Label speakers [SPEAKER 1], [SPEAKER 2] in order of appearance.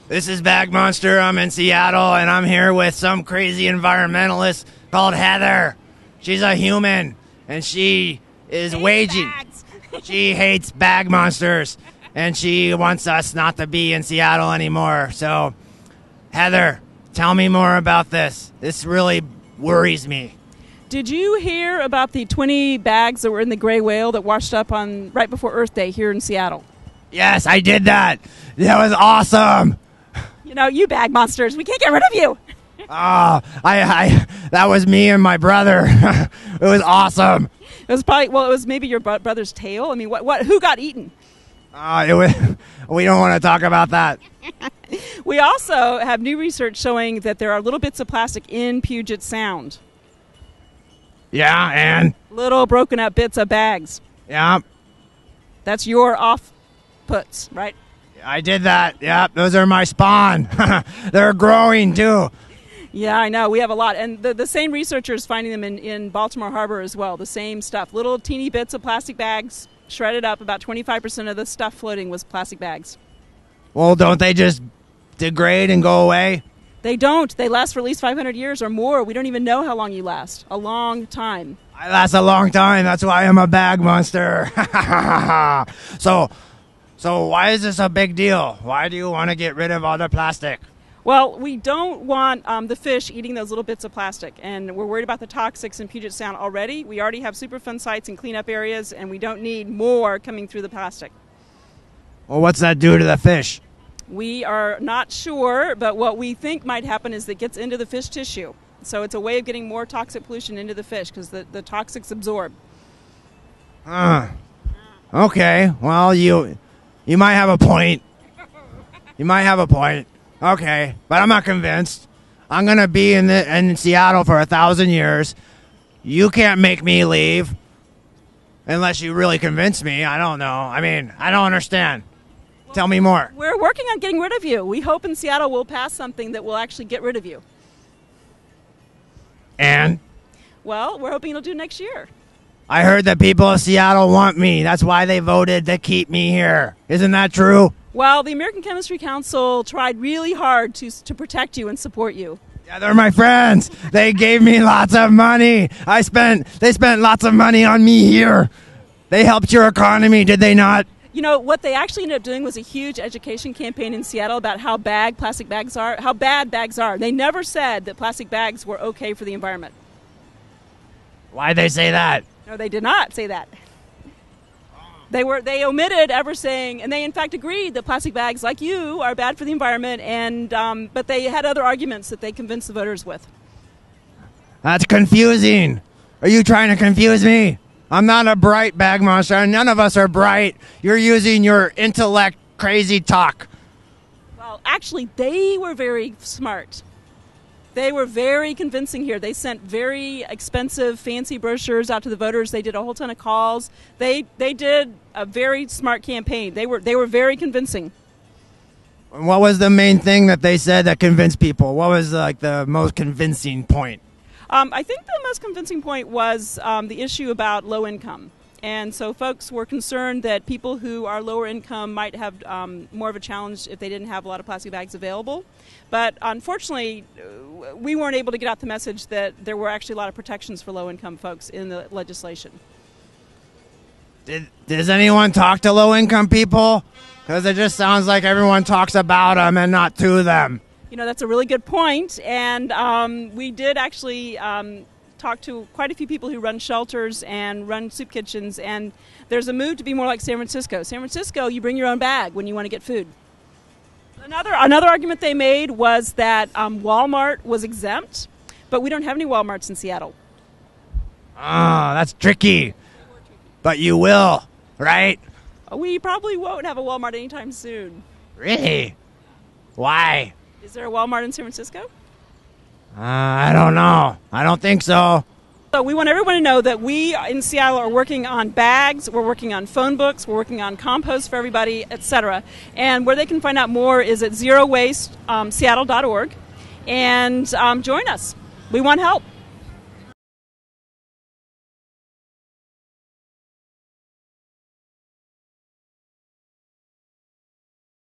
[SPEAKER 1] This is Bag Monster. I'm in Seattle, and I'm here with some crazy environmentalist called Heather. She's a human, and she is waging. She hates bag monsters, and she wants us not to be in Seattle anymore. So, Heather, tell me more about this. This really worries me.
[SPEAKER 2] Did you hear about the 20 bags that were in the gray whale that washed up on right before Earth Day here in Seattle?
[SPEAKER 1] Yes, I did that. That was awesome.
[SPEAKER 2] You know, you bag monsters, we can't get rid of you.
[SPEAKER 1] That was me and my brother. It was awesome.
[SPEAKER 2] It was probably, well, it was maybe your brother's tail. I mean, who got eaten?
[SPEAKER 1] We don't want to talk about that.
[SPEAKER 2] We also have new research showing that there are little bits of plastic in Puget Sound.
[SPEAKER 1] Yeah, and?
[SPEAKER 2] Little broken up bits of bags.
[SPEAKER 1] Yeah.
[SPEAKER 2] That's your off-puts, right?
[SPEAKER 1] I did that. Yeah, those are my spawn. They're growing, too.
[SPEAKER 2] Yeah, I know. We have a lot. And the same researchers finding them in Baltimore Harbor as well. The same stuff. Little teeny bits of plastic bags shredded up. About 25% of the stuff floating was plastic bags.
[SPEAKER 1] Well, don't they just degrade and go away?
[SPEAKER 2] They don't. They last for at least 500 years or more. We don't even know how long you last. A long time.
[SPEAKER 1] I last a long time. That's why I'm a bag monster. So why is this a big deal? Why do you want to get rid of all the plastic?
[SPEAKER 2] Well, we don't want the fish eating those little bits of plastic, and we're worried about the toxics in Puget Sound already. We already have Superfund sites and cleanup areas, and we don't need more coming through the plastic.
[SPEAKER 1] Well, what's that do to the fish?
[SPEAKER 2] We are not sure, but what we think might happen is it gets into the fish tissue. So it's a way of getting more toxic pollution into the fish because the toxics absorb.
[SPEAKER 1] Okay, well, you might have a point. You might have a point. Okay, but I'm not convinced. I'm going to be in Seattle for 1,000 years. You can't make me leave unless you really convince me. I don't know. I mean, I don't understand. Tell me more.
[SPEAKER 2] We're working on getting rid of you. We hope in Seattle we'll pass something that will actually get rid of you.
[SPEAKER 1] And?
[SPEAKER 2] Well, we're hoping it'll do next year.
[SPEAKER 1] I heard that people of Seattle want me. That's why they voted to keep me here. Isn't that true?
[SPEAKER 2] Well, the American Chemistry Council tried really hard to protect you and support you.
[SPEAKER 1] Yeah, they're my friends. They gave me lots of money. They spent lots of money on me here. They helped your economy, did they not?
[SPEAKER 2] You know, what they actually ended up doing was a huge education campaign in Seattle about how bad plastic bags are, how bad bags are. They never said that plastic bags were okay for the environment.
[SPEAKER 1] Why'd they say that?
[SPEAKER 2] No, they did not say that. They omitted ever saying, and they in fact agreed that plastic bags like you are bad for the environment, and but they had other arguments that they convinced the voters with.
[SPEAKER 1] That's confusing. Are you trying to confuse me? I'm not a bright bag monster. None of us are bright. You're using your intellect crazy talk.
[SPEAKER 2] Well, actually, they were very smart. They were very convincing here. They sent very expensive, fancy brochures out to the voters. They did a whole ton of calls. They did a very smart campaign. They were very convincing.
[SPEAKER 1] What was the main thing that they said that convinced people? What was like the most convincing point?
[SPEAKER 2] I think the most convincing point was the issue about low income. And so folks were concerned that people who are lower income might have more of a challenge if they didn't have a lot of plastic bags available. But unfortunately, we weren't able to get out the message that there were actually a lot of protections for low income folks in the legislation.
[SPEAKER 1] Does anyone talk to low income people? Because it just sounds like everyone talks about them and not to them.
[SPEAKER 2] You know, that's a really good point. And we did actually talk to quite a few people who run shelters and run soup kitchens, and there's a move to be more like San Francisco. San Francisco, you bring your own bag when you want to get food. Another argument they made was that Walmart was exempt, but we don't have any Walmarts in Seattle.
[SPEAKER 1] That's tricky. But you will, right?
[SPEAKER 2] We probably won't have a Walmart anytime soon.
[SPEAKER 1] Really? Why?
[SPEAKER 2] Is there a Walmart in San Francisco?
[SPEAKER 1] I don't know. I don't think so.
[SPEAKER 2] So we want everyone to know that we in Seattle are working on bags, we're working on phone books, we're working on compost for everybody, etc. And where they can find out more is at zerowasteseattle.org. And join us. We want help.